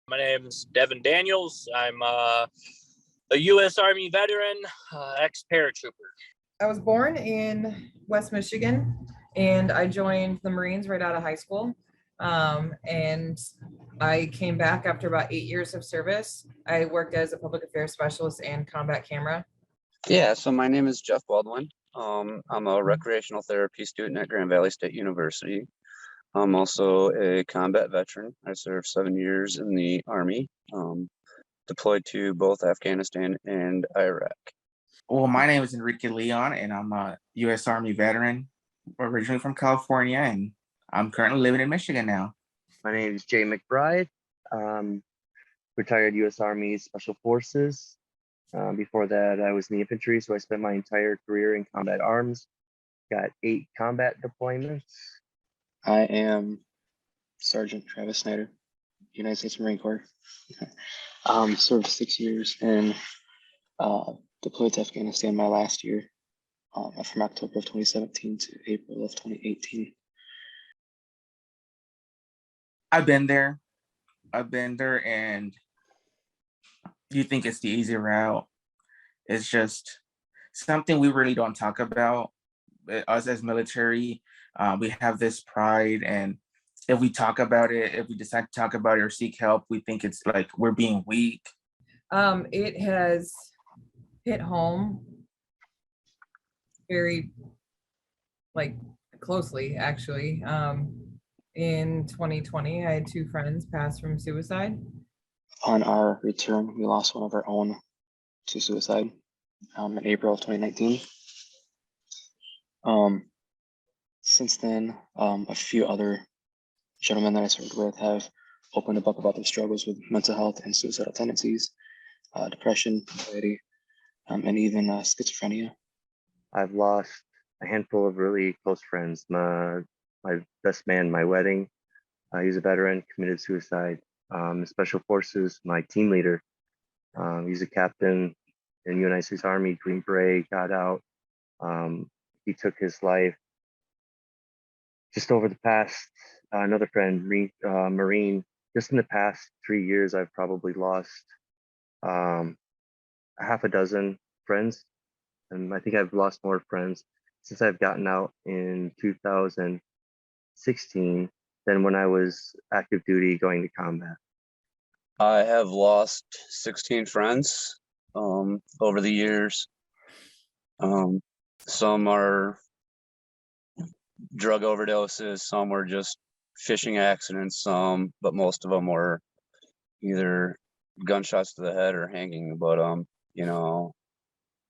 My name's Devin Daniels. I'm a U.S. Army veteran, ex-paratrooper. I was born in West Michigan, and I joined the Marines right out of high school. And I came back after about 8 years of service. I worked as a public affairs specialist and combat camera. Yeah, so my name is Jeff Baldwin. I'm a recreational therapy student at Grand Valley State University. I'm also a combat veteran. I served 7 years in the Army, deployed to both Afghanistan and Iraq. Well, my name is Enrique Leon, and I'm a U.S. Army veteran, originally from California, and I'm currently living in Michigan now. My name is Jay McBride, retired U.S. Army Special Forces. Before that, I was in the infantry, so I spent my entire career in combat arms. Got 8 combat deployments. I am Sergeant Travis Snyder, United States Marine Corps. Served 6 years and deployed to Afghanistan my last year from October of 2017 to April of 2018. I've been there, and you think it's the easy route. It's just something we really don't talk about. Us as military, we have this pride, and if we talk about it, if we decide to talk about it or seek help, we think it's like we're being weak. It has hit home very closely, actually. In 2020, I had 2 friends pass from suicide. On our return, we lost one of our own to suicide in April of 2019. Since then, a few other gentlemen that I served with have opened up about their struggles with mental health and suicidal tendencies, depression, anxiety, and even schizophrenia. I've lost a handful of really close friends. My best man, my wedding, he's a veteran, committed suicide. Special Forces, my team leader, he's a captain in the United States Army, Green Beret, got out. He took his life. Just over the past, another friend, Marine, just in the past 3 years, I've probably lost half a dozen friends. And I think I've lost more friends since I've gotten out in 2016 than when I was active duty going to combat. I have lost 16 friends over the years. Some are drug overdoses, some were just fishing accidents, but most of them were either gunshots to the head or hanging. But a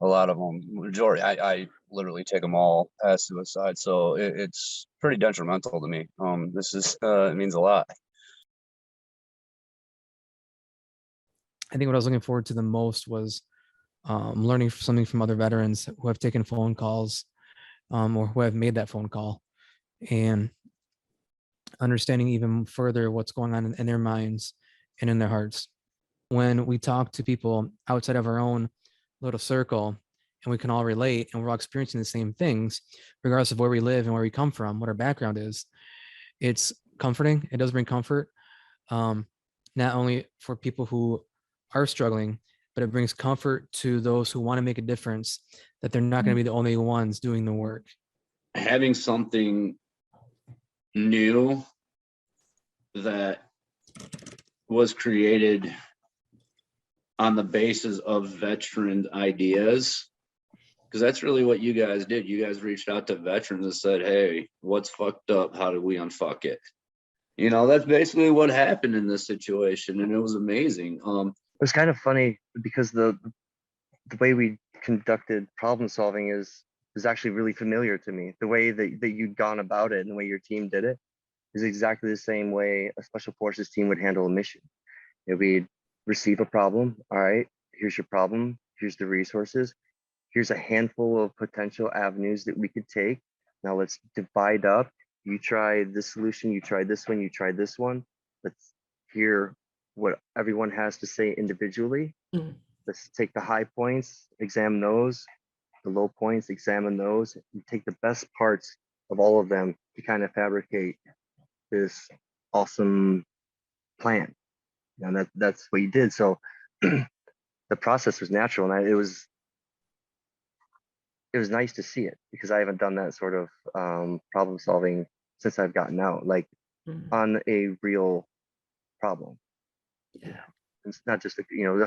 lot of them, majority, I literally take them all as suicide. So it's pretty detrimental to me. This is it means a lot. I think what I was looking forward to the most was learning something from other veterans who have taken phone calls or who have made that phone call, and understanding even further what's going on in their minds and in their hearts. When we talk to people outside of our own little circle and we can all relate and we're all experiencing the same things, regardless of where we live and where we come from, what our background is, it's comforting. It does bring comfort, not only for people who are struggling, but it brings comfort to those who want to make a difference, that they're not going to be the only ones doing the work. Having something new that was created on the basis of veteran ideas, because that's really what you guys did. You guys reached out to veterans and said, hey, what's fucked up? How do we unfuck it? That's basically what happened in this situation, and it was amazing. It was kind of funny because the way we conducted problem solving is actually really familiar to me. The way that you'd gone about it and the way your team did it is exactly the same way a special forces team would handle a mission. We'd receive a problem. All right, here's your problem. Here's the resources. Here's a handful of potential avenues that we could take. Now let's divide up. You try this solution, you try this one, you try this one. Let's hear what everyone has to say individually. Let's take the high points, examine those, the low points, examine those, and take the best parts of all of them to kind of fabricate this awesome plan. and that's what you did. So the process was natural, and it was nice to see it, because I haven't done that sort of problem solving since I've gotten out, like on a real problem. Yeah. It's not just a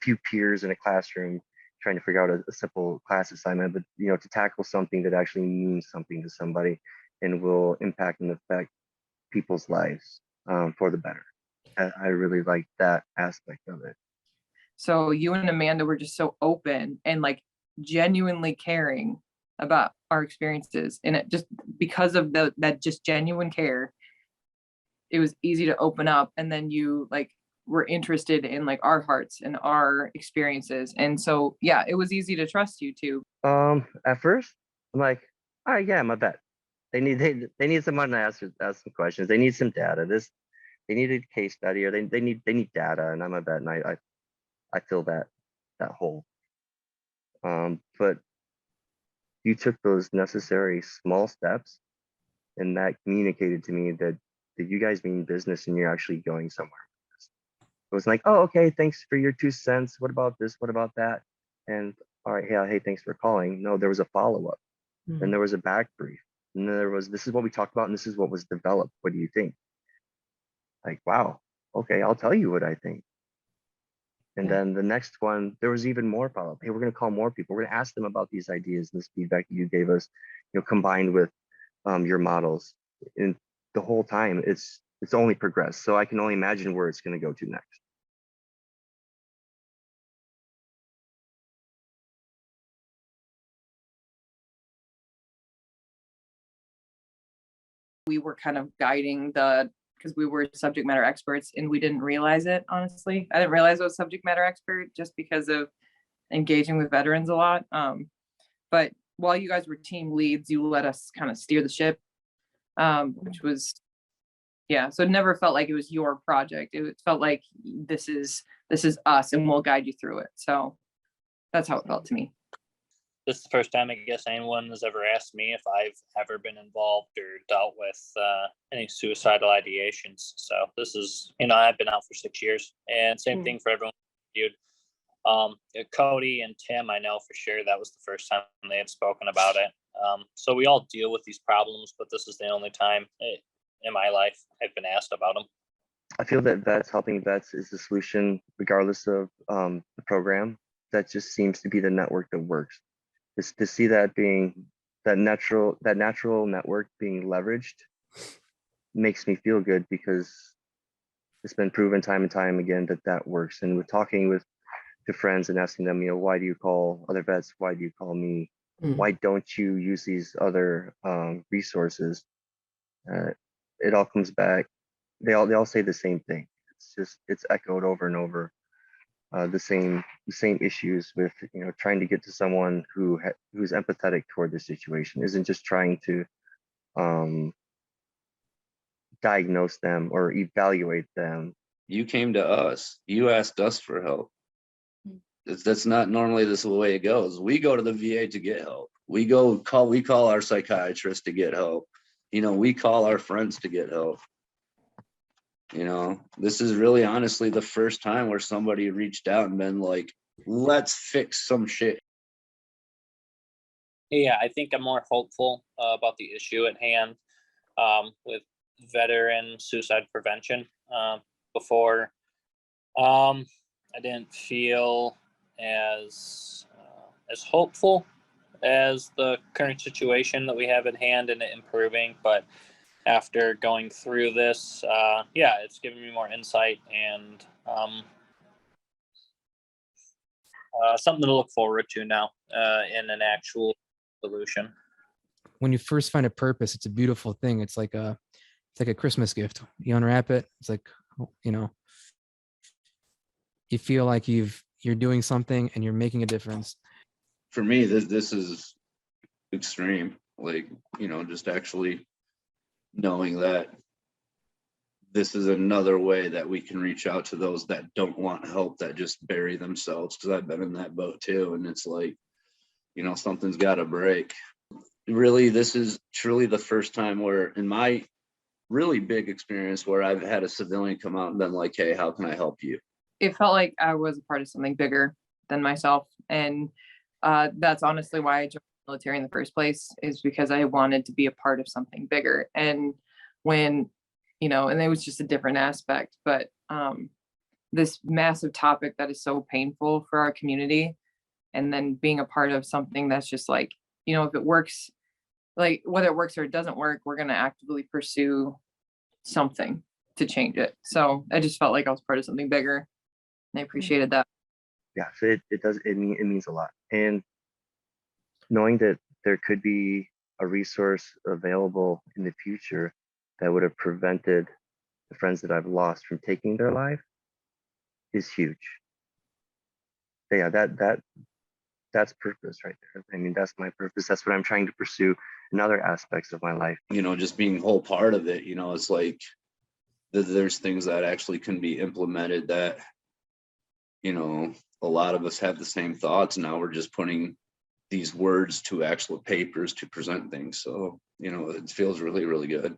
few peers in a classroom trying to figure out a simple class assignment, but to tackle something that actually means something to somebody and will impact and affect people's lives for the better. I really like that aspect of it. So you and Amanda were just so open and like genuinely caring about our experiences, and it just because of that just genuine care, it was easy to open up, and then you like were interested in like our hearts and our experiences, and so yeah, it was easy to trust you too. At first, I'm like, all right, yeah, I'm a bet. They need someone to ask some questions. They need some data. They need a case study, or they need data, and I'm a bet, and I fill that hole. But you took those necessary small steps, and that communicated to me that you guys mean business and you're actually going somewhere. It was like, oh, okay, thanks for your 2 cents. What about this? What about that? And all right, yeah, hey, thanks for calling. No, there was a follow-up, and there was a back brief, and then there was, this is what we talked about, and this is what was developed. What do you think? Like, wow, okay, I'll tell you what I think. And then the next one, there was even more follow-up. Hey, we're going to call more people. We're going to ask them about these ideas and this feedback that you gave us, combined with your models. And the whole time, it's only progressed. So I can only imagine where it's going to go to next. We were kind of guiding because we were subject matter experts and we didn't realize it, honestly. I didn't realize I was subject matter expert just because of engaging with veterans a lot. But while you guys were team leads, you let us kind of steer the ship, which was, yeah. So it never felt like it was your project. It felt like this is us and we'll guide you through it. So that's how it felt to me. This is the first time I guess anyone has ever asked me if I've ever been involved or dealt with any suicidal ideations. So this is, I've been out for 6 years, and same thing for everyone. Dude, Cody and Tim, I know for sure that was the first time they had spoken about it. So we all deal with these problems, but this is the only time in my life I've been asked about them. I feel that helping vets is the solution, regardless of the program. That just seems to be the network that works. Is to see that natural network being leveraged makes me feel good, because it's been proven time and time again that works. And with talking to friends and asking them, why do you call other vets? Why do you call me? Why don't you use these other resources? It all comes back. They all say the same thing. It's echoed over and over. The same issues with trying to get to someone who's empathetic toward the situation, isn't just trying to diagnose them or evaluate them. You came to us, you asked us for help. That's not normally the way it goes. We go to the VA to get help. We call our psychiatrist to get help. We call our friends to get help. This is really honestly the first time where somebody reached out and been like, let's fix some shit. Yeah, I think I'm more hopeful about the issue at hand with veteran suicide prevention. Before, I didn't feel as hopeful as the current situation that we have at hand and it improving, but after going through this, it's given me more insight and something to look forward to now in an actual solution. When you first find a purpose, it's a beautiful thing. It's like a Christmas gift. You unwrap it. It's like, you feel like you're doing something and you're making a difference. For me, this is extreme. Like, just actually knowing that this is another way that we can reach out to those that don't want help, that just bury themselves. Because I've been in that boat too, and it's like, something's got to break. Really, this is truly the first time where, in my really big experience, where I've had a civilian come out and been like, hey, how can I help you? it felt like I was a part of something bigger than myself. And that's honestly why I joined the military in the first place, is because I wanted to be a part of something bigger. And when, you know, and it was just a different aspect, but this massive topic that is so painful for our community, and then being a part of something that's just like, you know, if it works, like whether it works or it doesn't work, we're going to actively pursue something to change it. So I just felt like I was part of something bigger, and I appreciated that. Yeah, so it means a lot. And knowing that there could be a resource available in the future that would have prevented the friends that I've lost from taking their life is huge. But yeah, that's purpose right there. I mean, that's my purpose. That's what I'm trying to pursue in other aspects of my life. You know, just being a whole part of it, you know, it's like there's things that actually can be implemented that, you know, a lot of us have the same thoughts. Now we're just putting these words to actual papers to present things. So, you know, it feels really, really good.